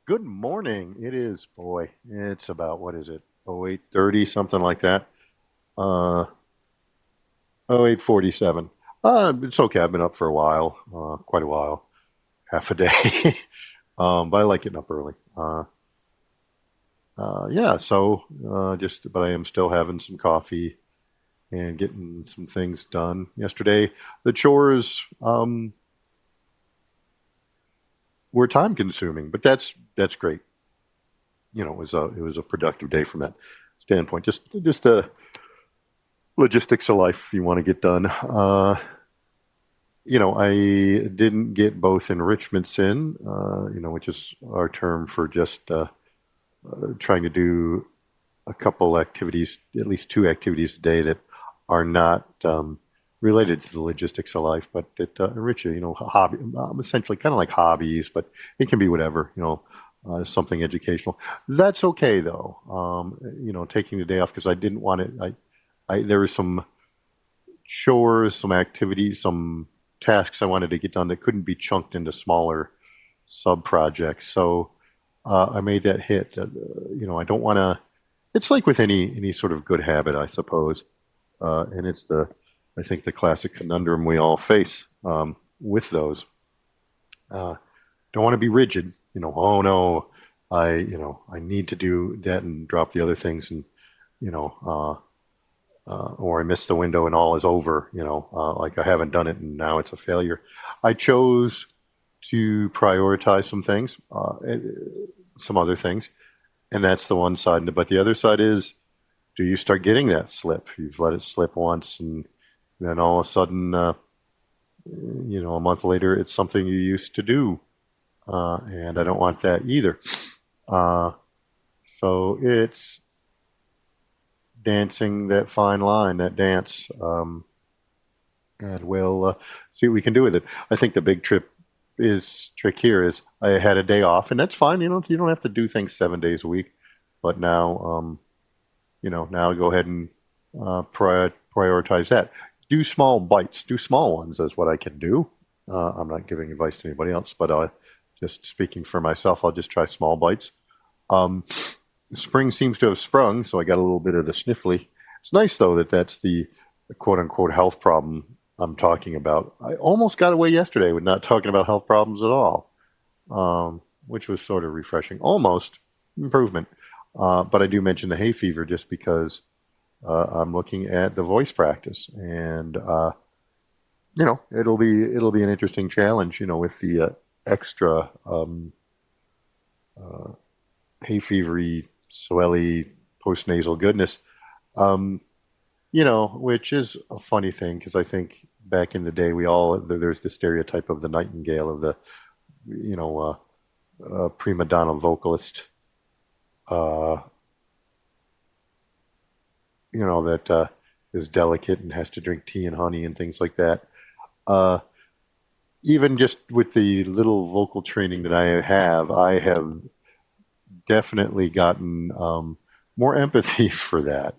Good morning. It is, boy, it's about, what is it? Oh, 8:30, something like that. Uh, oh, 8:47. It's okay. I've been up for a while, quite a while, half a day. But I like getting up early. Yeah, but I am still having some coffee and getting some things done. Yesterday, the chores were time consuming, but that's great. It was a productive day from that standpoint. Just logistics of life you want to get done. I didn't get both enrichments in, which is our term for just trying to do a couple activities, at least two activities a day that are not related to the logistics of life, but that enrich you. Hobby, essentially kind of like hobbies, but it can be whatever. Something educational. That's okay though. Taking the day off because I didn't want it. There were some chores, some activities, some tasks I wanted to get done that couldn't be chunked into smaller sub projects. So I made that hit. I don't want to. It's like with any sort of good habit, I suppose, and it's I think the classic conundrum we all face with those. Uh, don't want to be rigid. Oh no, I need to do that and drop the other things, and you know, or I missed the window and all is over, like I haven't done it and now it's a failure. I chose to prioritize some other things, and that's the one side. But the other side is, do you start getting that slip? You've let it slip once, and then all of a sudden, a month later, it's something you used to do, and I don't want that either. Uh, so it's dancing that fine line, that dance. And we'll see what we can do with it. I think the big trick here is I had a day off, and that's fine. You don't have to do things 7 days a week, but now go ahead and prioritize that. Do small bites, do small ones is what I can do. I'm not giving advice to anybody else, but just speaking for myself, I'll just try small bites. Um, Spring seems to have sprung, so I got a little bit of the sniffly. It's nice though that that's the quote unquote health problem I'm talking about. I almost got away yesterday with not talking about health problems at all, which was sort of refreshing. Almost improvement. But I do mention the hay fever just because I'm looking at the voice practice, and it'll be an interesting challenge, with the extra uh, hay fevery, swelly postnasal goodness. Um, which is a funny thing because I think back in the day there's the stereotype of the nightingale of the you know prima donna vocalist, uh, that is delicate and has to drink tea and honey and things like that. Uh, Even just with the little vocal training that I have definitely gotten more empathy for that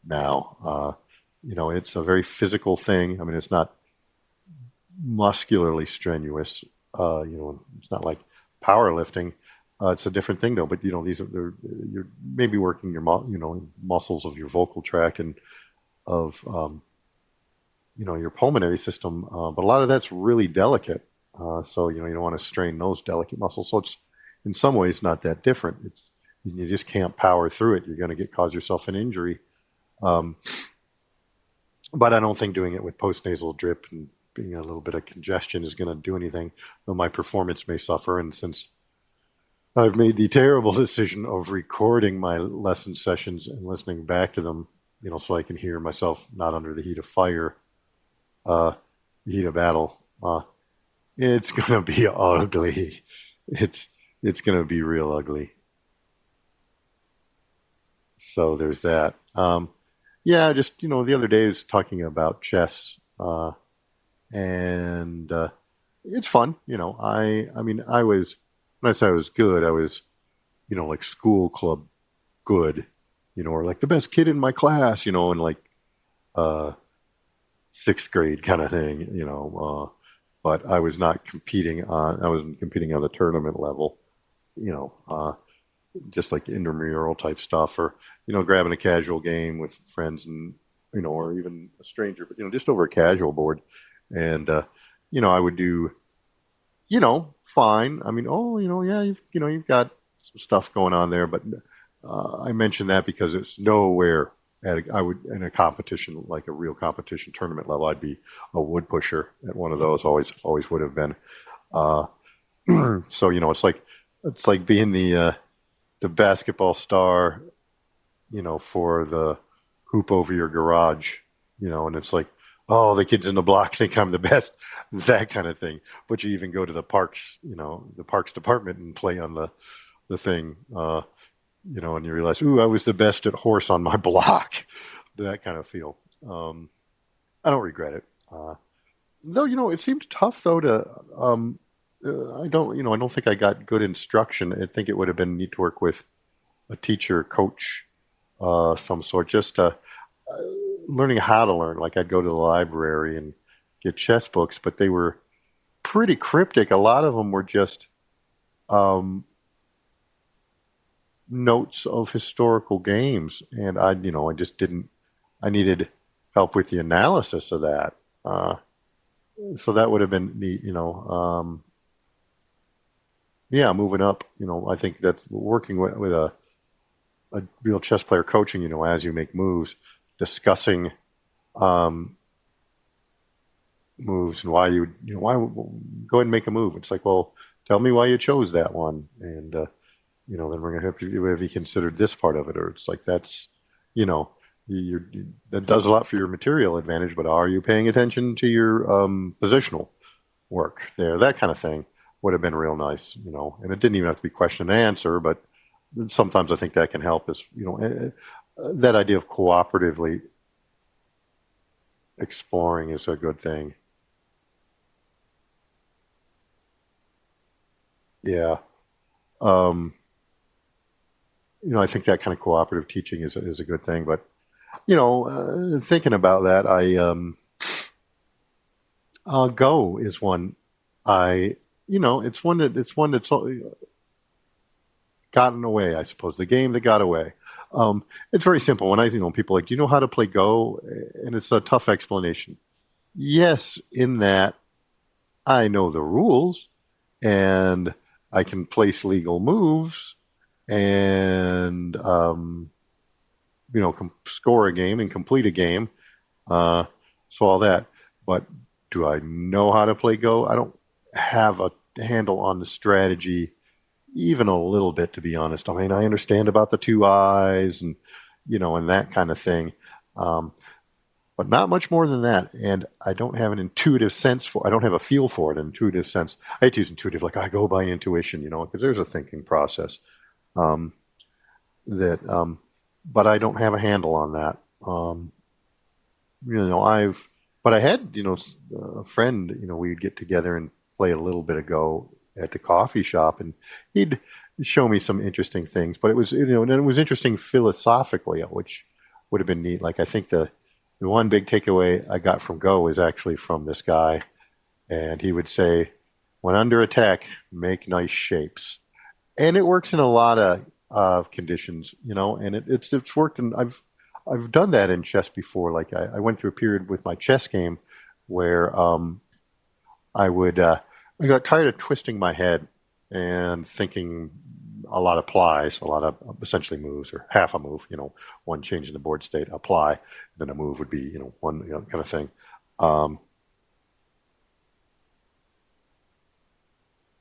now. It's a very physical thing. I mean, it's not muscularly strenuous. It's not like powerlifting. It's a different thing though. But you're maybe working muscles of your vocal tract and of your pulmonary system. But a lot of that's really delicate. So you don't want to strain those delicate muscles. So it's in some ways not that different. You just can't power through it. You're going to cause yourself an injury. Um, but I don't think doing it with postnasal drip and being a little bit of congestion is going to do anything, though my performance may suffer. And since I've made the terrible decision of recording my lesson sessions and listening back to them, so I can hear myself not under the heat of fire, uh, the heat of battle, it's going to be ugly. It's it's going to be real ugly. So there's that. Yeah, just the other day I was talking about chess, and it's fun. I mean, when I say I was good, I was like school club good, or like the best kid in my class, and like uh, sixth grade kind of thing, but I wasn't competing on the tournament level. you know, just like intramural type stuff, or grabbing a casual game with friends, and or even a stranger, but just over a casual board, and I would do fine. I mean, oh, yeah, you've got some stuff going on there, but I mentioned that because it's nowhere I would in a competition like a real competition tournament level. I'd be a wood pusher at one of those. Always would have been. Uh, so it's like being the basketball star, for the hoop over your garage, and it's like, oh, the kids in the block think I'm the best, that kind of thing. But you even go to the parks, the parks department and play on the thing, and you realize, ooh, I was the best at horse on my block, that kind of feel. Um, I don't regret it. Though, it seemed tough though I don't think I got good instruction. I think it would have been neat to work with a teacher, coach, some sort, just learning how to learn. Like I'd go to the library and get chess books, but they were pretty cryptic. A lot of them were just um, notes of historical games, and I just didn't. I needed help with the analysis of that. So that would have been neat. Yeah, moving up. I think that working with a real chess player coaching, as you make moves, discussing um, moves and why why go ahead and make a move. It's like, well, tell me why you chose that one, and then we're gonna have you considered this part of it, or it's like that's, you know, that does a lot for your material advantage, but are you paying attention to your positional work there? That kind of thing would have been real nice, and it didn't even have to be question and answer, but sometimes I think that can help is, that idea of cooperatively exploring is a good thing. Yeah. Um, I think that kind of cooperative teaching is a good thing. But thinking about that, Go is one I it's one that's gotten away. I suppose the game that got away. It's very simple. When I people like, do you know how to play Go? And it's a tough explanation. Yes, in that I know the rules and I can place legal moves and score a game and complete a game. Uh, so all that. But do I know how to play Go? I don't have a handle on the strategy, even a little bit, to be honest. I mean, I understand about the two eyes and and that kind of thing, um, but not much more than that. And I don't have an intuitive sense for. I don't have a feel for it. An intuitive sense. I hate to use intuitive, like I go by intuition, because there's a thinking process. Um, that but I don't have a handle on that. I've but I had a friend, we'd get together and play a little bit of Go at the coffee shop, and he'd show me some interesting things. But it was and it was interesting philosophically, which would have been neat. Like I think the one big takeaway I got from Go is actually from this guy, and he would say, when under attack, make nice shapes, and it works in a lot of conditions, and it's worked, and I've done that in chess before. Like I went through a period with my chess game where I would I got tired of twisting my head and thinking a lot of plies, a lot of essentially moves or half a move, one change in the board state, apply, and then a move would be, one kind of thing. Um,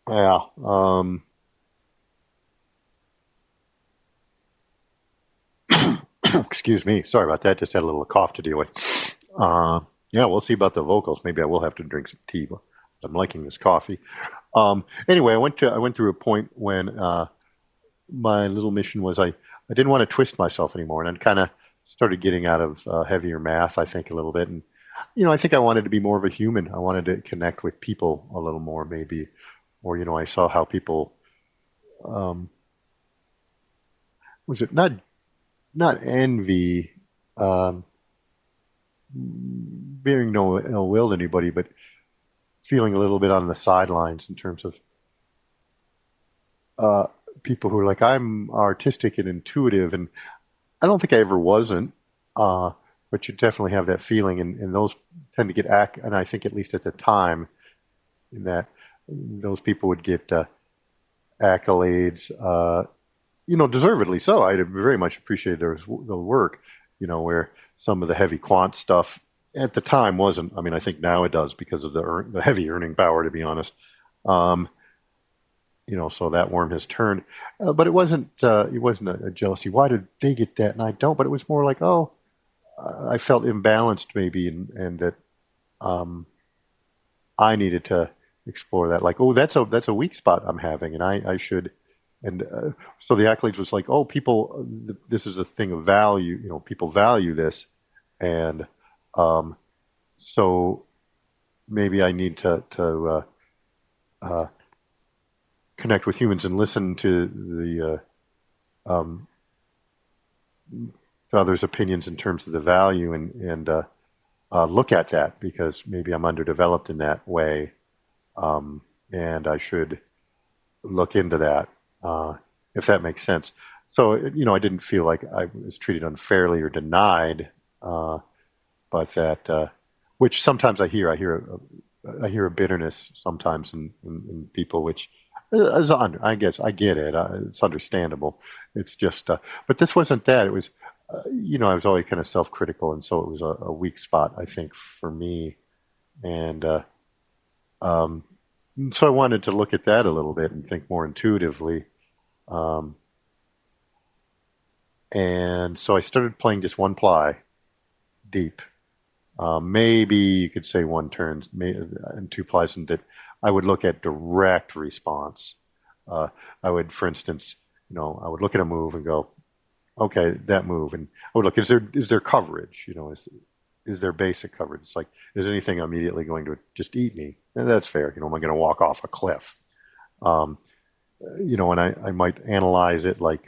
yeah. Excuse me. Sorry about that. Just had a little cough to deal with. Uh, yeah, we'll see about the vocals. Maybe I will have to drink some tea, but I'm liking this coffee. Anyway, I went through a point when my little mission was I didn't want to twist myself anymore, and I kind of started getting out of heavier math, I think, a little bit, and I think I wanted to be more of a human. I wanted to connect with people a little more, maybe, or I saw how people um, was it not envy, um, bearing no ill will to anybody, but feeling a little bit on the sidelines in terms of people who are like, I'm artistic and intuitive, and I don't think I ever wasn't, uh, but you definitely have that feeling, and those tend to get and I think at least at the time, in that those people would get accolades, deservedly so. I very much appreciated the work, where some of the heavy quant stuff at the time wasn't. I mean, I think now it does because of the heavy earning power, to be honest. Um, so that worm has turned. But it wasn't a jealousy. Why did they get that and I don't? But it was more like, oh, I felt imbalanced maybe, and that um, I needed to explore that. Like, oh, that's a weak spot I'm having, and I should. And so the accolades was like, oh, people, this is a thing of value. People value this, and um, so maybe I need to uh, connect with humans and listen to the others' opinions in terms of the value, and look at that because maybe I'm underdeveloped in that way, and I should look into that, if that makes sense. So, I didn't feel like I was treated unfairly or denied, uh, but that, which sometimes I hear a bitterness sometimes in people, which I guess I get it. It's understandable. It's just, but this wasn't that. It was, I was always kind of self-critical, and so it was a weak spot, I think, for me. And um, so I wanted to look at that a little bit and think more intuitively. Um, and so I started playing just one ply deep. Maybe you could say one turn and two plies, and that I would look at direct response. Uh, I would, for instance, I would look at a move and go, okay, that move, and I would look, is there coverage? Is there basic coverage? It's like, is anything immediately going to just eat me? And that's fair. Am I going to walk off a cliff? Um, and I might analyze it like,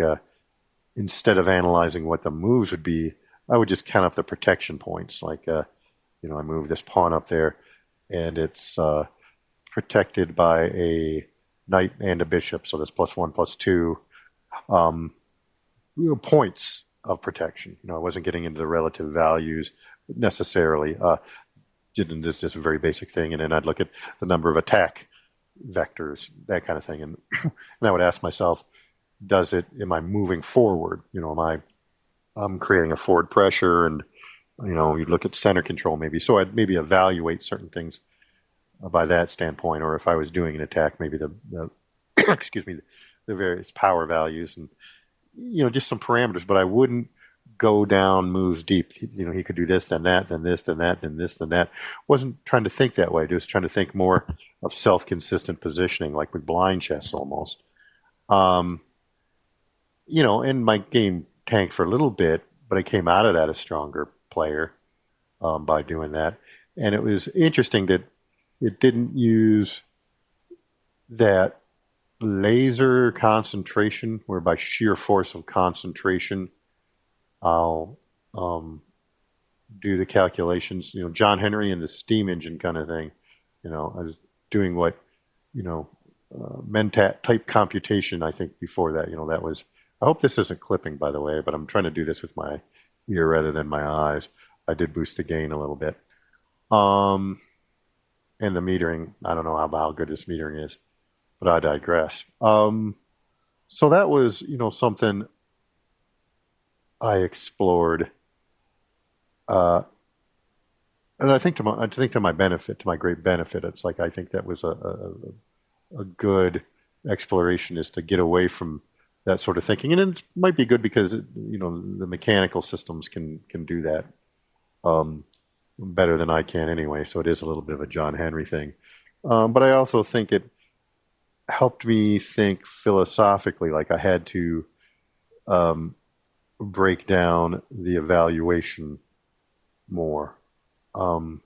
instead of analyzing what the moves would be, I would just count up the protection points. Like, I move this pawn up there, and it's protected by a knight and a bishop, so that's +1, +2 um, points of protection. I wasn't getting into the relative values necessarily. Just a very basic thing, and then I'd look at the number of attack vectors, that kind of thing, and I would ask myself, am I moving forward? I'm creating a forward pressure, and you look at center control maybe. So I'd maybe evaluate certain things by that standpoint, or if I was doing an attack, maybe the excuse me, the various power values, and just some parameters. But I wouldn't go down moves deep. He could do this, then that, then this, then that, then this, then that. Wasn't trying to think that way. Just trying to think more of self-consistent positioning, like with blind chess almost. Um, and my game tanked for a little bit, but I came out of that a stronger player, by doing that. And it was interesting that it didn't use that laser concentration, where by sheer force of concentration, I'll do the calculations. John Henry and the steam engine kind of thing. I was doing what, Mentat type computation, I think, before that. That was, I hope this isn't clipping, by the way, but I'm trying to do this with my ear rather than my eyes. I did boost the gain a little bit. Um, and the metering, I don't know how good this metering is, but I digress. So that was, something I explored, uh, and I think to my benefit, to my great benefit. It's like I think that was a good exploration, is to get away from that sort of thinking, and it might be good because the mechanical systems can do that um, better than I can anyway. So it is a little bit of a John Henry thing, but I also think it helped me think philosophically. Like, I had to um, break down the evaluation more. Um,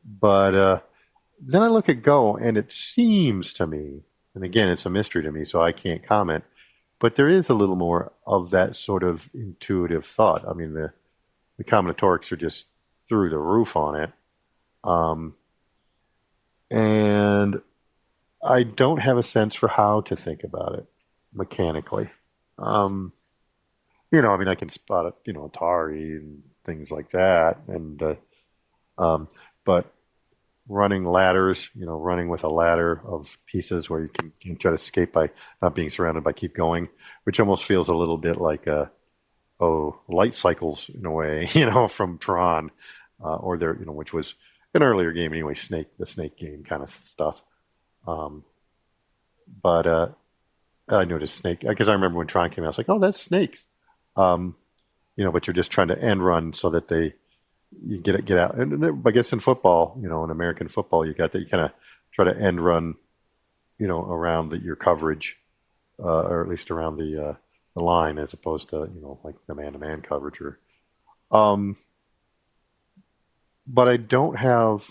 but then I look at Go, and it seems to me, and again, it's a mystery to me, so I can't comment, but there is a little more of that sort of intuitive thought. I mean, the combinatorics are just through the roof on it. Um, and I don't have a sense for how to think about it mechanically. Um, I mean, I can spot it, Atari and things like that, and um, but running ladders, running with a ladder of pieces where you can try to escape by not being surrounded by keep going, which almost feels a little bit like light cycles in a way, from Tron, or there, which was an earlier game anyway, the Snake game kind of stuff. Um, but I noticed Snake because I remember when Tron came out, I was like, oh, that's snakes. Um, but you're just trying to end run so that you get out. And then, I guess in football, in American football, you got that you kind of try to end run, around your coverage, or at least around the line, as opposed to like the man-to-man coverage. Um, but I don't have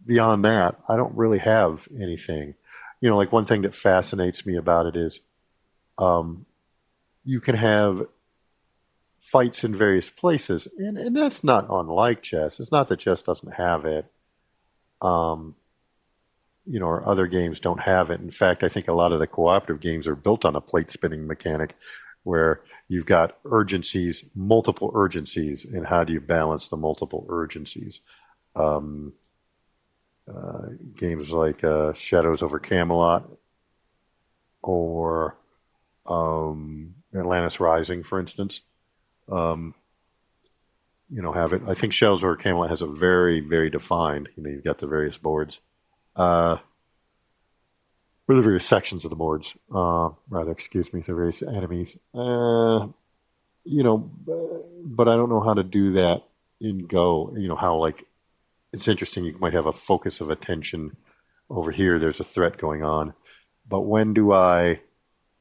beyond that. I don't really have anything. Like one thing that fascinates me about it is um, you can have fights in various places, and that's not unlike chess. It's not that chess doesn't have it. Um, or other games don't have it. In fact, I think a lot of the cooperative games are built on a plate spinning mechanic where you've got urgencies, multiple urgencies, and how do you balance the multiple urgencies? Um, uh, Games like Shadows over Camelot or Atlantis Rising, for instance, um, have it. I think Shadows over Camelot has a very, very defined, you've got the various boards. Uh, or the various sections of the boards, rather, excuse me, the various enemies. But I don't know how to do that in Go. How like it's interesting. You might have a focus of attention over here. There's a threat going on, but when do I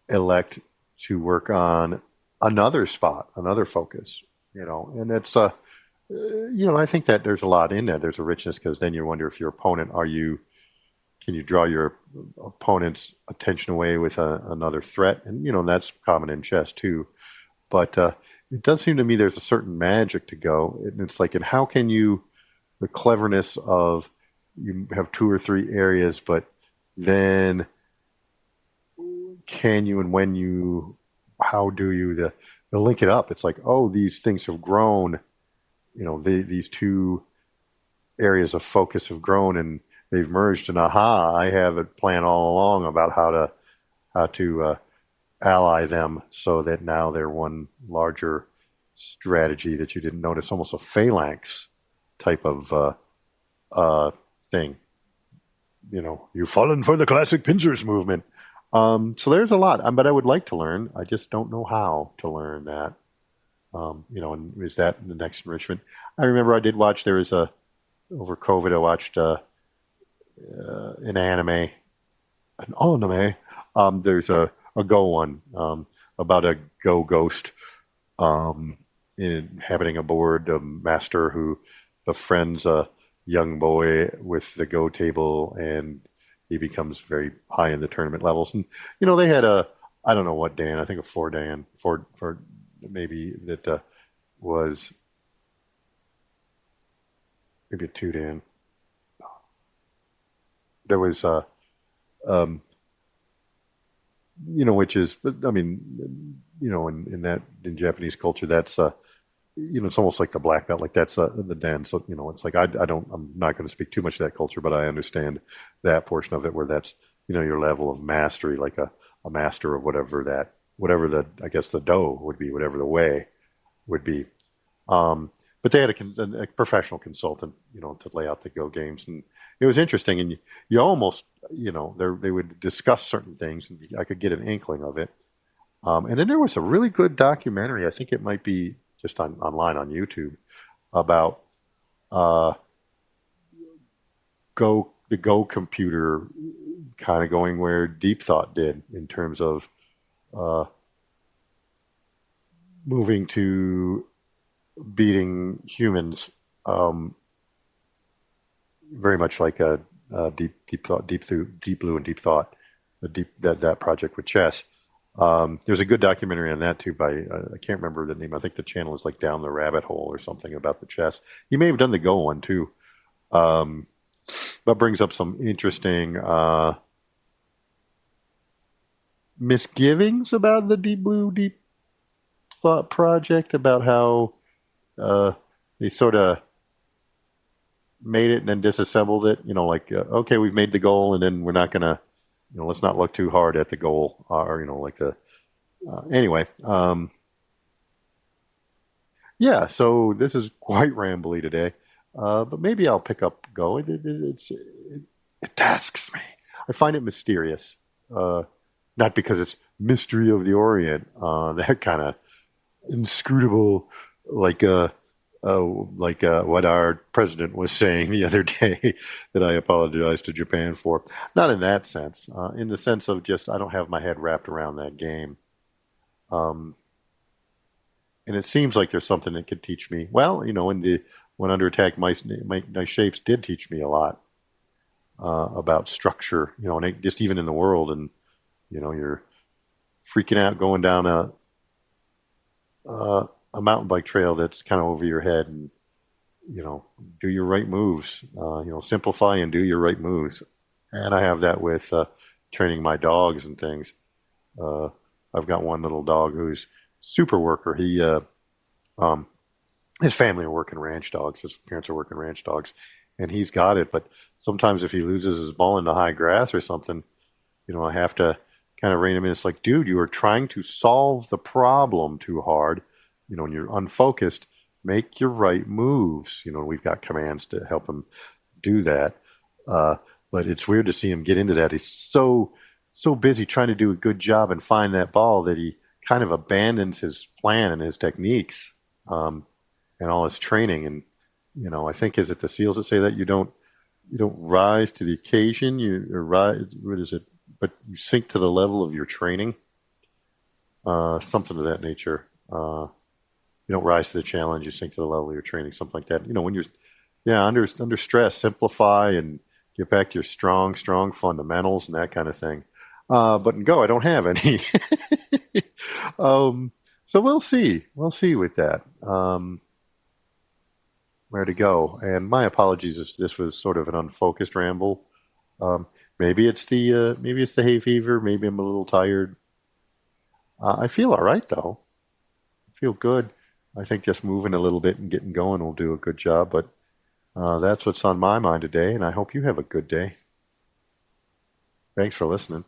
elect to work on another spot, another focus? And it's I think that there's a lot in there. There's a richness because then you wonder if your opponent can you draw your opponent's attention away with another threat? And that's common in chess too. But it does seem to me there's a certain magic to Go, and it's like, and how can you the cleverness of you have two or three areas, but then can you and when you how do you the link it up? It's like, oh, these things have grown. These two areas of focus have grown and they've merged, and aha, I have a plan all along about how to ally them so that now they're one larger strategy that you didn't notice, almost a phalanx type of uh, thing. You've fallen for the classic pincers movement. So there's a lot, but I would like to learn. I just don't know how to learn that. And is that the next enrichment? I remember I did watch. There was over COVID. I watched an anime. There's a Go one about a Go ghost um, inhabiting a board, a master who befriends a young boy with the Go table, and he becomes very high in the tournament levels. And they had I don't know what Dan, I think a four Dan, for maybe that was maybe a two Dan. There was um, which is, but I mean, in that in Japanese culture, that's it's almost like the black belt, like that's the dance. So it's like I'm not going to speak too much to that culture, but I understand that portion of it where that's your level of mastery, like a master of whatever the I guess the do would be, whatever the way would be. But they had a professional consultant, to lay out the Go games, and it was interesting. And you almost, they would discuss certain things, and I could get an inkling of it. And then there was a really good documentary. I think it might be just online on YouTube about uh, the Go computer kind of going where Deep Thought did in terms of uh, moving to beating humans, um, very much like a deep blue, and Deep Thought, the deep that project with chess. There's a good documentary on that too by I can't remember the name. I think the channel is like Down the Rabbit Hole or something about the chess. He may have done the Go one too, um, but brings up some interesting. misgivings about the Deep Blue Deep Thought project, about how uh, they sort of made it and then disassembled it. Like okay, we've made the goal, and then we're not gonna, let's not look too hard at the goal, or like the anyway. Yeah, so this is quite rambly today, but maybe I'll pick up Go. It tasks me. I find it mysterious, uh, not because it's mystery of the Orient, that kind of inscrutable, like what our president was saying the other day that I apologized to Japan for. Not in that sense, in the sense of just I don't have my head wrapped around that game. Um, and it seems like there's something that could teach me. Well, in the when Under Attack, my shapes did teach me a lot about structure. And just even in the world, and you're freaking out going down a mountain bike trail that's kind of over your head, and do your right moves. Simplify and do your right moves. And I have that with training my dogs and things. Uh, I've got one little dog who's super worker. Um, his family are working ranch dogs. His parents are working ranch dogs, and he's got it. But sometimes if he loses his ball into high grass or something, I have to kind of rein him in. It's like, dude, you are trying to solve the problem too hard, and you're unfocused. Make your right moves. We've got commands to help him do that. Uh, but it's weird to see him get into that. He's so busy trying to do a good job and find that ball that he kind of abandons his plan and his techniques, and all his training. And I think, is it the SEALs that say that you don't rise to the occasion, you or rise, what is it? But you sink to the level of your training, something of that nature. You don't rise to the challenge, you sink to the level of your training, something like that. When you're, yeah, under stress, simplify and get back to your strong fundamentals and that kind of thing. But in Go, I don't have any. um, so we'll see with that. Where to go? And my apologies if this was sort of an unfocused ramble. Um, maybe it's the hay fever. Maybe I'm a little tired. I feel all right though. I feel good. I think just moving a little bit and getting going will do a good job. But that's what's on my mind today, and I hope you have a good day. Thanks for listening.